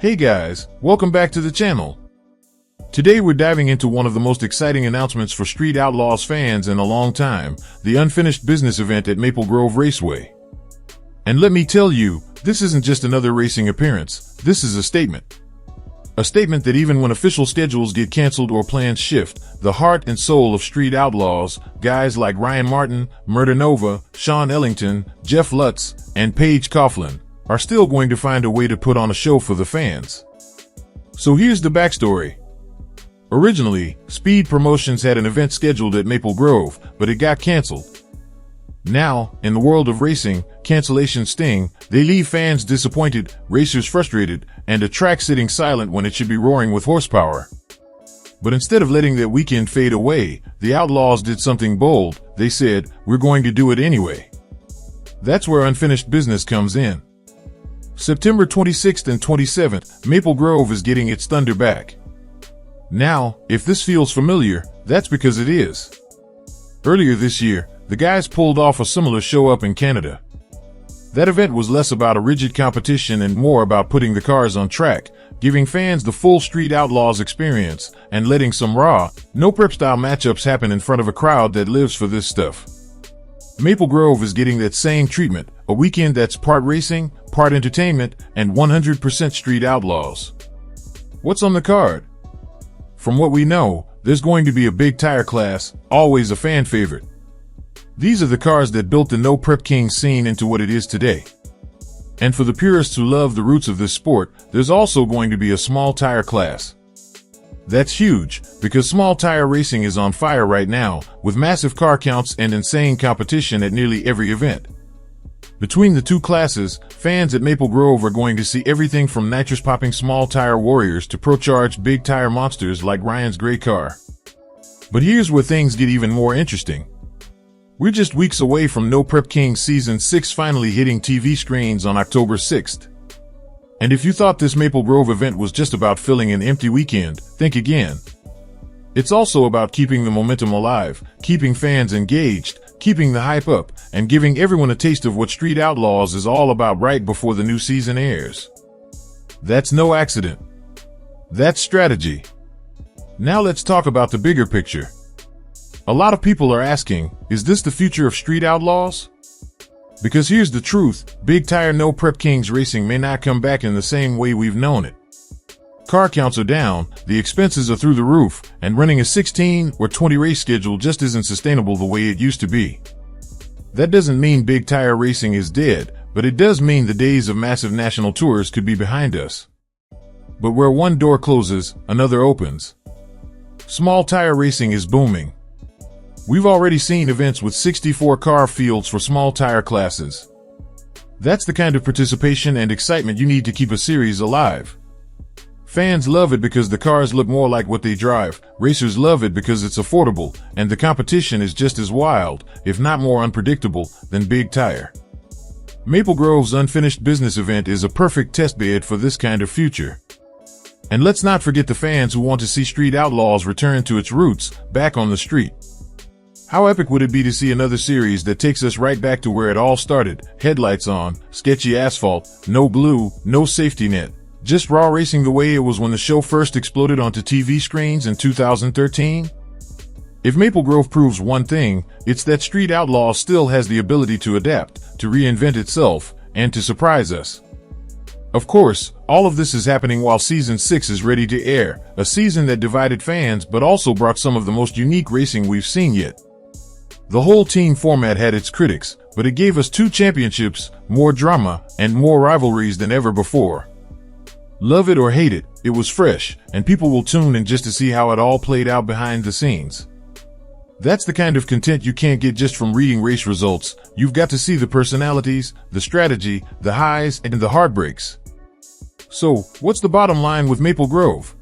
Hey guys, welcome back to the channel. Today we're diving into one of the most exciting announcements for Street Outlaws fans in a long time, the unfinished business event at Maple Grove Raceway. And let me tell you, this isn't just another racing appearance, this is a statement. A statement that even when official schedules get canceled or plans shift, the heart and soul of Street Outlaws, guys like Ryan Martin, Murder Nova, Sean Ellington, Jeff Lutz, and Paige Coughlin, are still going to find a way to put on a show for the fans. So here's the backstory. Originally, Speed Promotions had an event scheduled at Maple Grove, but it got canceled. Now, in the world of racing, cancellations sting, they leave fans disappointed, racers frustrated, and a track sitting silent when it should be roaring with horsepower. But instead of letting that weekend fade away, the Outlaws did something bold. They said, "We're going to do it anyway." That's where unfinished business comes in. September 26th and 27th, Maple Grove is getting its thunder back. Now, if this feels familiar, that's because it is. Earlier this year, the guys pulled off a similar show up in Canada. That event was less about a rigid competition and more about putting the cars on track, giving fans the full Street Outlaws experience, and letting some raw, no-prep style matchups happen in front of a crowd that lives for this stuff. Maple Grove is getting that same treatment, a weekend that's part racing, part entertainment, and 100% Street Outlaws. What's on the card? From what we know, there's going to be a big tire class, always a fan favorite. These are the cars that built the no-prep king scene into what it is today. And for the purists who love the roots of this sport, there's also going to be a small tire class. That's huge, because small tire racing is on fire right now, with massive car counts and insane competition at nearly every event. Between the two classes, fans at Maple Grove are going to see everything from nitrous-popping small tire warriors to pro-charged big tire monsters like Ryan's gray car. But here's where things get even more interesting. We're just weeks away from No Prep King Season 6 finally hitting TV screens on October 6th. And if you thought this Maple Grove event was just about filling an empty weekend, think again. It's also about keeping the momentum alive, keeping fans engaged, keeping the hype up, and giving everyone a taste of what Street Outlaws is all about right before the new season airs. That's no accident. That's strategy. Now let's talk about the bigger picture. A lot of people are asking, is this the future of Street Outlaws? Because here's the truth, big tire no prep kings racing may not come back in the same way we've known it. Car counts are down, the expenses are through the roof, and running a 16 or 20 race schedule just isn't sustainable the way it used to be. That doesn't mean big tire racing is dead, but it does mean the days of massive national tours could be behind us. But where one door closes, another opens. Small tire racing is booming. We've already seen events with 64 car fields for small tire classes. That's the kind of participation and excitement you need to keep a series alive. Fans love it because the cars look more like what they drive, racers love it because it's affordable, and the competition is just as wild, if not more unpredictable, than big tire. Maple Grove's unfinished business event is a perfect testbed for this kind of future. And let's not forget the fans who want to see Street Outlaws return to its roots, back on the street. How epic would it be to see another series that takes us right back to where it all started, headlights on, sketchy asphalt, no glue, no safety net, just raw racing the way it was when the show first exploded onto TV screens in 2013? If Maple Grove proves one thing, it's that Street Outlaws still has the ability to adapt, to reinvent itself, and to surprise us. Of course, all of this is happening while Season 6 is ready to air, a season that divided fans but also brought some of the most unique racing we've seen yet. The whole team format had its critics, but it gave us 2 championships, more drama, and more rivalries than ever before. Love it or hate it, it was fresh, and people will tune in just to see how it all played out behind the scenes. That's the kind of content you can't get just from reading race results. You've got to see the personalities, the strategy, the highs, and the heartbreaks. So, what's the bottom line with Maple Grove?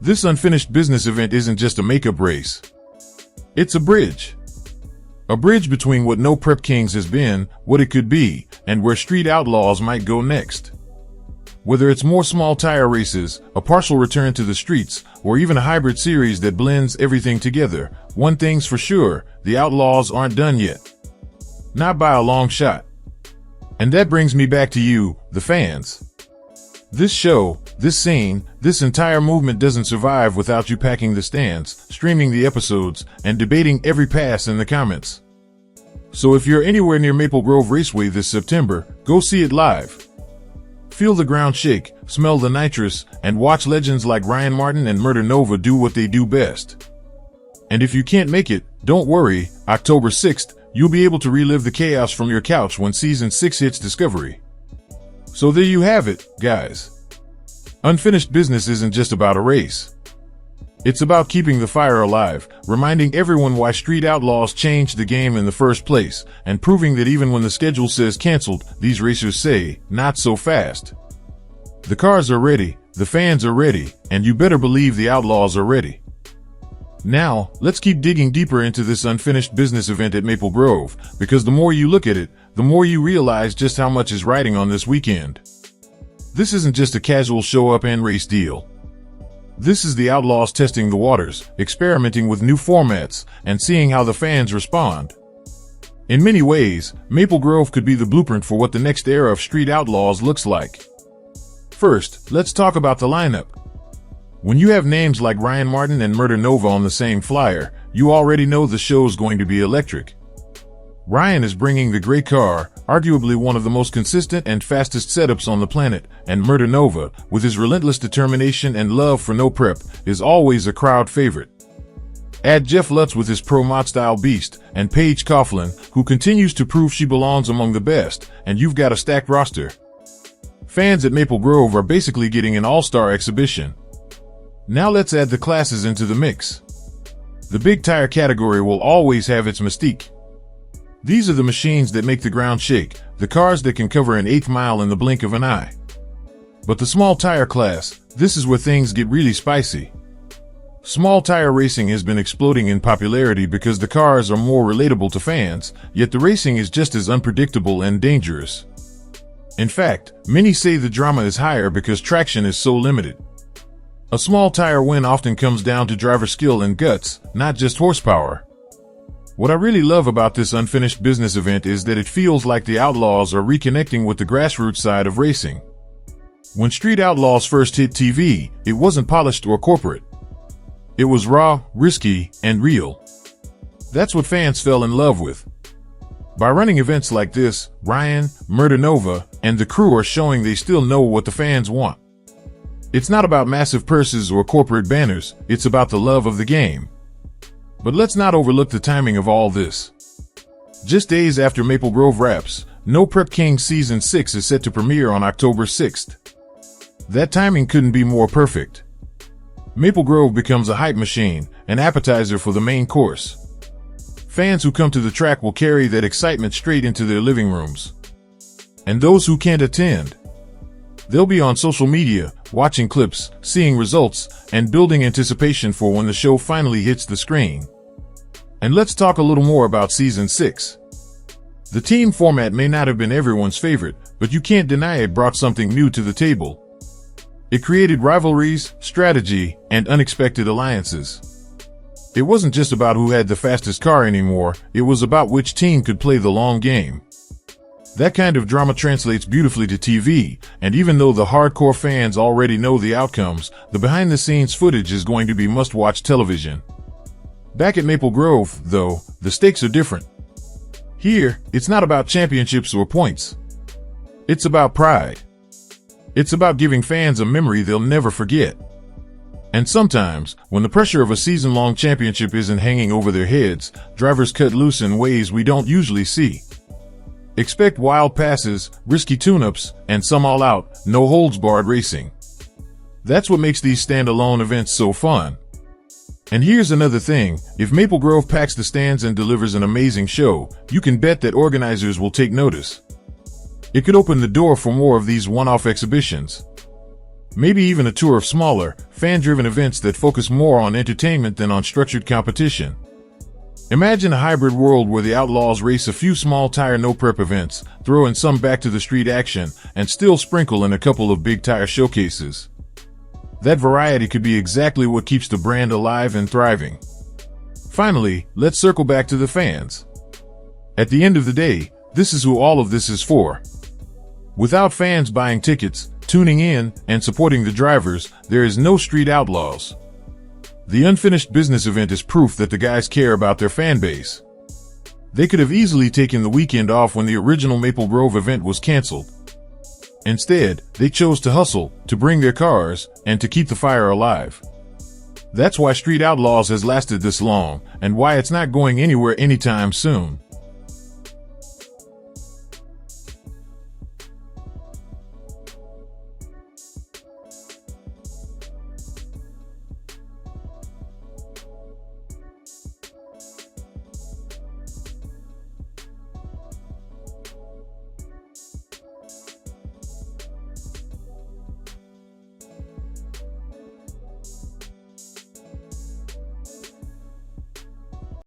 This unfinished business event isn't just a makeup race. It's a bridge. A bridge between what No Prep Kings has been, what it could be, and where Street Outlaws might go next. Whether it's more small tire races, a partial return to the streets, or even a hybrid series that blends everything together, one thing's for sure, the Outlaws aren't done yet. Not by a long shot. And that brings me back to you, the fans. This show, this scene, this entire movement doesn't survive without you packing the stands, streaming the episodes, and debating every pass in the comments. So if you're anywhere near Maple Grove Raceway this September, go see it live. Feel the ground shake, smell the nitrous, and watch legends like Ryan Martin and Murder Nova do what they do best. And if you can't make it, don't worry, October 6th, you'll be able to relive the chaos from your couch when Season 6 hits Discovery. So there you have it, guys. Unfinished business isn't just about a race. It's about keeping the fire alive, reminding everyone why Street Outlaws changed the game in the first place, and proving that even when the schedule says canceled, these racers say, not so fast. The cars are ready, the fans are ready, and you better believe the Outlaws are ready. Now, let's keep digging deeper into this unfinished business event at Maple Grove, because the more you look at it, the more you realize just how much is riding on this weekend. This isn't just a casual show-up and race deal. This is the Outlaws testing the waters, experimenting with new formats, and seeing how the fans respond. In many ways, Maple Grove could be the blueprint for what the next era of Street Outlaws looks like. First, let's talk about the lineup. When you have names like Ryan Martin and Murder Nova on the same flyer, you already know the show's going to be electric. Ryan is bringing the gray car, arguably one of the most consistent and fastest setups on the planet, and Murder Nova, with his relentless determination and love for no prep, is always a crowd favorite. Add Jeff Lutz with his pro-mod-style beast, and Paige Coughlin, who continues to prove she belongs among the best, and you've got a stacked roster. Fans at Maple Grove are basically getting an all-star exhibition. Now let's add the classes into the mix. The big tire category will always have its mystique. These are the machines that make the ground shake, the cars that can cover an eighth mile in the blink of an eye. But the small tire class, this is where things get really spicy. Small tire racing has been exploding in popularity because the cars are more relatable to fans, yet the racing is just as unpredictable and dangerous. In fact, many say the drama is higher because traction is so limited. A small tire win often comes down to driver skill and guts, not just horsepower. What I really love about this unfinished business event is that it feels like the Outlaws are reconnecting with the grassroots side of racing. When Street Outlaws first hit TV, it wasn't polished or corporate. It was raw, risky, and real. That's what fans fell in love with. By running events like this, Ryan, Murder Nova, and the crew are showing they still know what the fans want. It's not about massive purses or corporate banners, it's about the love of the game. But let's not overlook the timing of all this. Just days after Maple Grove wraps, No Prep King Season 6 is set to premiere on October 6th. That timing couldn't be more perfect. Maple Grove becomes a hype machine, an appetizer for the main course. Fans who come to the track will carry that excitement straight into their living rooms. And those who can't attend, they'll be on social media, watching clips, seeing results, and building anticipation for when the show finally hits the screen. And let's talk a little more about Season 6. The team format may not have been everyone's favorite, but you can't deny it brought something new to the table. It created rivalries, strategy, and unexpected alliances. It wasn't just about who had the fastest car anymore, it was about which team could play the long game. That kind of drama translates beautifully to TV, and even though the hardcore fans already know the outcomes, the behind-the-scenes footage is going to be must-watch television. Back at Maple Grove, though, the stakes are different. Here, it's not about championships or points. It's about pride. It's about giving fans a memory they'll never forget. And sometimes, when the pressure of a season-long championship isn't hanging over their heads, drivers cut loose in ways we don't usually see. Expect wild passes, risky tune-ups, and some all-out, no-holds-barred racing. That's what makes these standalone events so fun. And here's another thing, if Maple Grove packs the stands and delivers an amazing show, you can bet that organizers will take notice. It could open the door for more of these one-off exhibitions. Maybe even a tour of smaller, fan-driven events that focus more on entertainment than on structured competition. Imagine a hybrid world where the Outlaws race a few small tire no-prep events, throw in some back-to-the-street action, and still sprinkle in a couple of big tire showcases. That variety could be exactly what keeps the brand alive and thriving. Finally, let's circle back to the fans. At the end of the day, this is who all of this is for. Without fans buying tickets, tuning in, and supporting the drivers, there is no Street Outlaws. The unfinished business event is proof that the guys care about their fan base. They could have easily taken the weekend off when the original Maple Grove event was canceled. Instead, they chose to hustle, to bring their cars, and to keep the fire alive. That's why Street Outlaws has lasted this long, and why it's not going anywhere anytime soon.